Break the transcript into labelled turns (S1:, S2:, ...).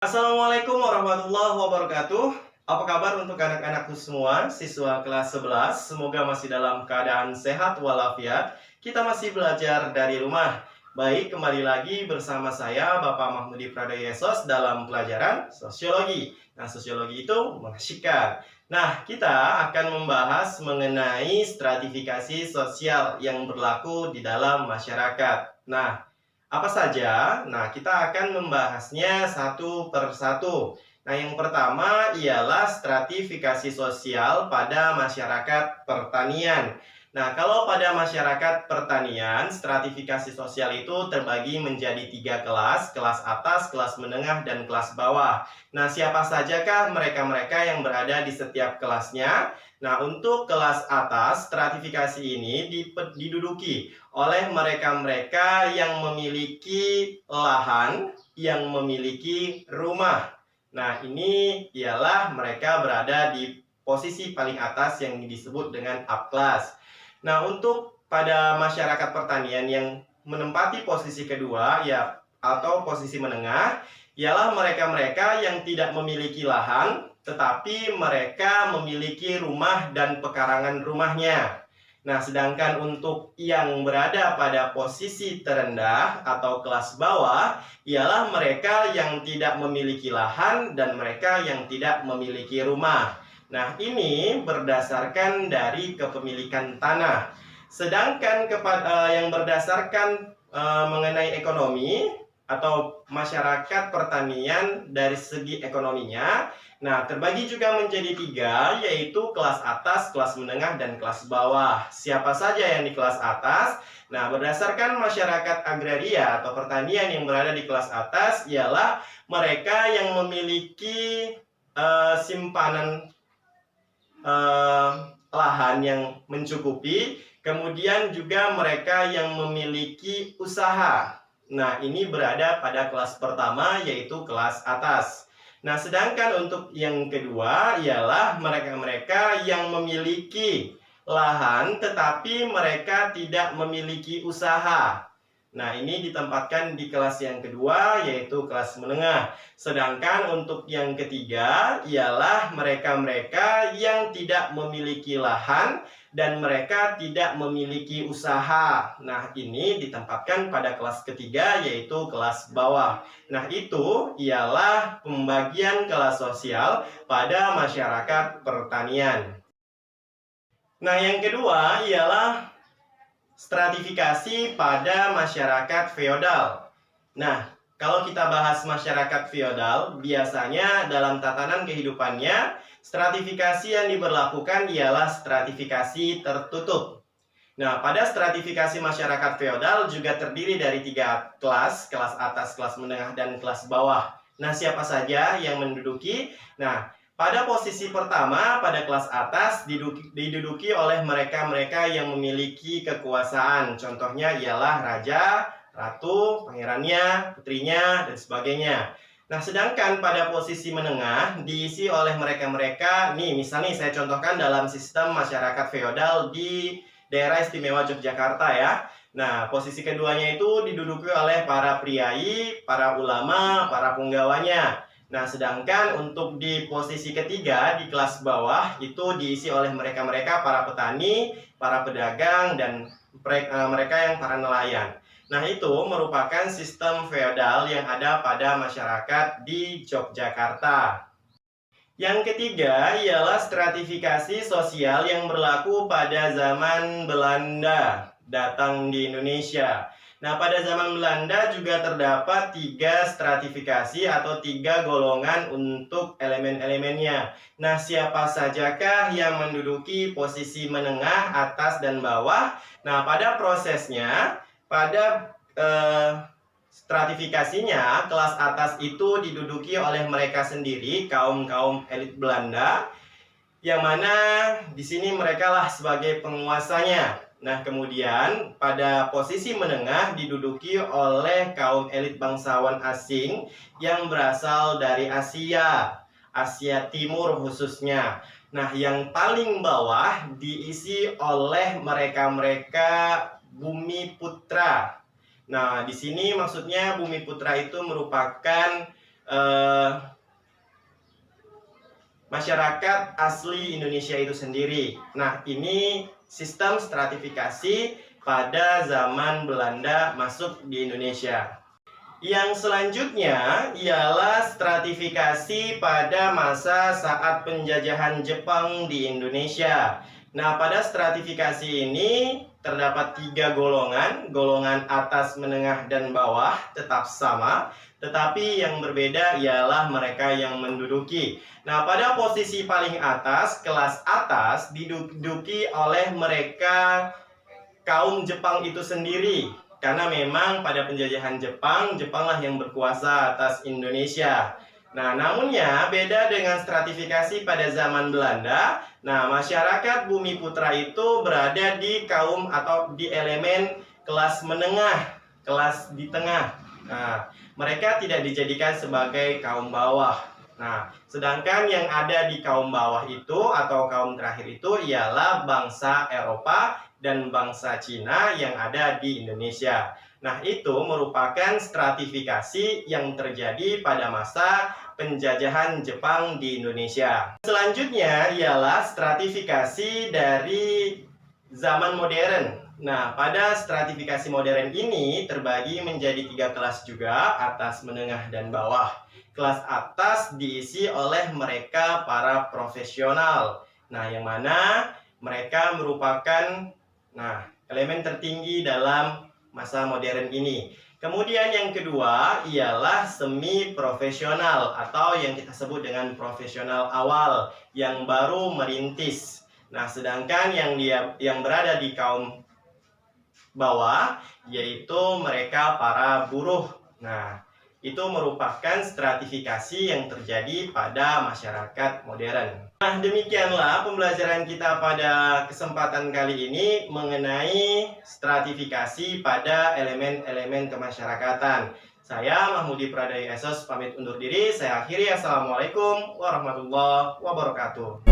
S1: Assalamualaikum warahmatullahi wabarakatuh. Apa kabar untuk anak-anakku semua, siswa kelas 11? Semoga masih dalam keadaan sehat walafiat. Kita masih belajar dari rumah. Baik, kembali lagi bersama saya, Bapak Mahmudi Pradoyesos, dalam pelajaran sosiologi. Nah, sosiologi itu mengasyikkan. Nah, kita akan membahas mengenai stratifikasi sosial yang berlaku di dalam masyarakat. Nah, apa saja? Nah, kita akan membahasnya satu per satu. Nah, yang pertama ialah stratifikasi sosial pada masyarakat pertanian. Nah, kalau pada masyarakat pertanian, stratifikasi sosial itu terbagi menjadi 3 kelas, kelas atas, kelas menengah, dan kelas bawah. Nah, siapa sajakah mereka-mereka yang berada di setiap kelasnya? Nah, untuk kelas atas, stratifikasi ini diduduki oleh mereka-mereka yang memiliki lahan, yang memiliki rumah. Nah, ini ialah mereka berada di posisi paling atas yang disebut dengan upclass. Nah, untuk pada masyarakat pertanian yang menempati posisi kedua ya atau posisi menengah, ialah mereka-mereka yang tidak memiliki lahan, tetapi mereka memiliki rumah dan pekarangan rumahnya. Nah, sedangkan untuk yang berada pada posisi terendah atau kelas bawah, ialah mereka yang tidak memiliki lahan dan mereka yang tidak memiliki rumah. Nah, ini berdasarkan dari kepemilikan tanah. Sedangkan yang berdasarkan mengenai ekonomi atau masyarakat pertanian dari segi ekonominya, nah terbagi juga menjadi 3, yaitu kelas atas, kelas menengah, dan kelas bawah. Siapa saja yang di kelas atas? Nah, berdasarkan masyarakat agraria atau pertanian yang berada di kelas atas ialah mereka yang memiliki simpanan lahan yang mencukupi, kemudian juga mereka yang memiliki usaha. Nah, ini berada pada kelas pertama, yaitu kelas atas. Nah, sedangkan untuk yang kedua ialah mereka-mereka yang memiliki lahan tetapi mereka tidak memiliki usaha. Nah, ini ditempatkan di kelas yang kedua, yaitu kelas menengah. Sedangkan untuk yang ketiga ialah mereka-mereka yang tidak memiliki lahan dan mereka tidak memiliki usaha. Nah, ini ditempatkan pada kelas ketiga, yaitu kelas bawah. Nah, itu ialah pembagian kelas sosial pada masyarakat pertanian. Nah, yang kedua ialah stratifikasi pada masyarakat feodal. Nah, kalau kita bahas masyarakat feodal, biasanya dalam tatanan kehidupannya, stratifikasi yang diberlakukan ialah stratifikasi tertutup. Nah, pada stratifikasi masyarakat feodal juga terdiri dari 3 kelas, kelas atas, kelas menengah, dan kelas bawah. Nah, siapa saja yang menduduki? Nah, pada posisi pertama, pada kelas atas, diduduki oleh mereka-mereka yang memiliki kekuasaan. Contohnya ialah raja, ratu, pangerannya, putrinya, dan sebagainya. Nah, sedangkan pada posisi menengah diisi oleh mereka-mereka, nih misalnya saya contohkan dalam sistem masyarakat feodal di daerah istimewa Yogyakarta ya. Nah, posisi keduanya itu diduduki oleh para priai, para ulama, para punggawanya. Nah, sedangkan untuk di posisi ketiga, di kelas bawah, itu diisi oleh mereka-mereka para petani, para pedagang, dan mereka yang para nelayan. Nah, itu merupakan sistem feodal yang ada pada masyarakat di Yogyakarta. Yang ketiga ialah stratifikasi sosial yang berlaku pada zaman Belanda datang di Indonesia. Nah, pada zaman Belanda juga terdapat 3 stratifikasi atau 3 golongan untuk elemen-elemennya. Nah, siapa sajakah yang menduduki posisi menengah, atas, dan bawah? Nah, pada prosesnya, pada stratifikasinya, kelas atas itu diduduki oleh mereka sendiri, kaum-kaum elit Belanda, yang mana di sini mereka lah sebagai penguasanya. Nah, kemudian pada posisi menengah diduduki oleh kaum elit bangsawan asing yang berasal dari Asia, Asia Timur khususnya. Nah, yang paling bawah diisi oleh mereka-mereka bumi putra. Nah, di sini maksudnya bumi putra itu merupakan eh, masyarakat asli Indonesia itu sendiri. Nah, ini sistem stratifikasi pada zaman Belanda masuk di Indonesia. Yang selanjutnya ialah stratifikasi pada masa saat penjajahan Jepang di Indonesia. Nah, pada stratifikasi ini terdapat 3 golongan. Golongan atas, menengah, dan bawah tetap sama, tetapi yang berbeda ialah mereka yang menduduki. Nah, pada posisi paling atas, kelas atas diduduki oleh mereka kaum Jepang itu sendiri. Karena memang pada penjajahan Jepang, Jepanglah yang berkuasa atas Indonesia. Nah, namunnya beda dengan stratifikasi pada zaman Belanda. Nah, masyarakat Bumi Putra itu berada di kaum atau di elemen kelas menengah, kelas di tengah. Nah, mereka tidak dijadikan sebagai kaum bawah. Nah, sedangkan yang ada di kaum bawah itu atau kaum terakhir itu ialah bangsa Eropa dan bangsa Cina yang ada di Indonesia. Nah, itu merupakan stratifikasi yang terjadi pada masa penjajahan Jepang di Indonesia. Selanjutnya ialah stratifikasi dari zaman modern. Nah, pada stratifikasi modern ini terbagi menjadi 3 kelas juga, atas, menengah, dan bawah. Kelas atas diisi oleh mereka para profesional. Nah, yang mana mereka merupakan elemen tertinggi dalam masa modern ini. Kemudian yang kedua ialah semi profesional atau yang kita sebut dengan profesional awal yang baru merintis. Nah, sedangkan yang berada di kaum bawah yaitu mereka para buruh. Nah, itu merupakan stratifikasi yang terjadi pada masyarakat modern. Nah, demikianlah pembelajaran kita pada kesempatan kali ini mengenai stratifikasi pada elemen-elemen kemasyarakatan. Saya Mahmudi Pradaya Esos pamit undur diri. Saya akhiri. Assalamualaikum warahmatullahi wabarakatuh.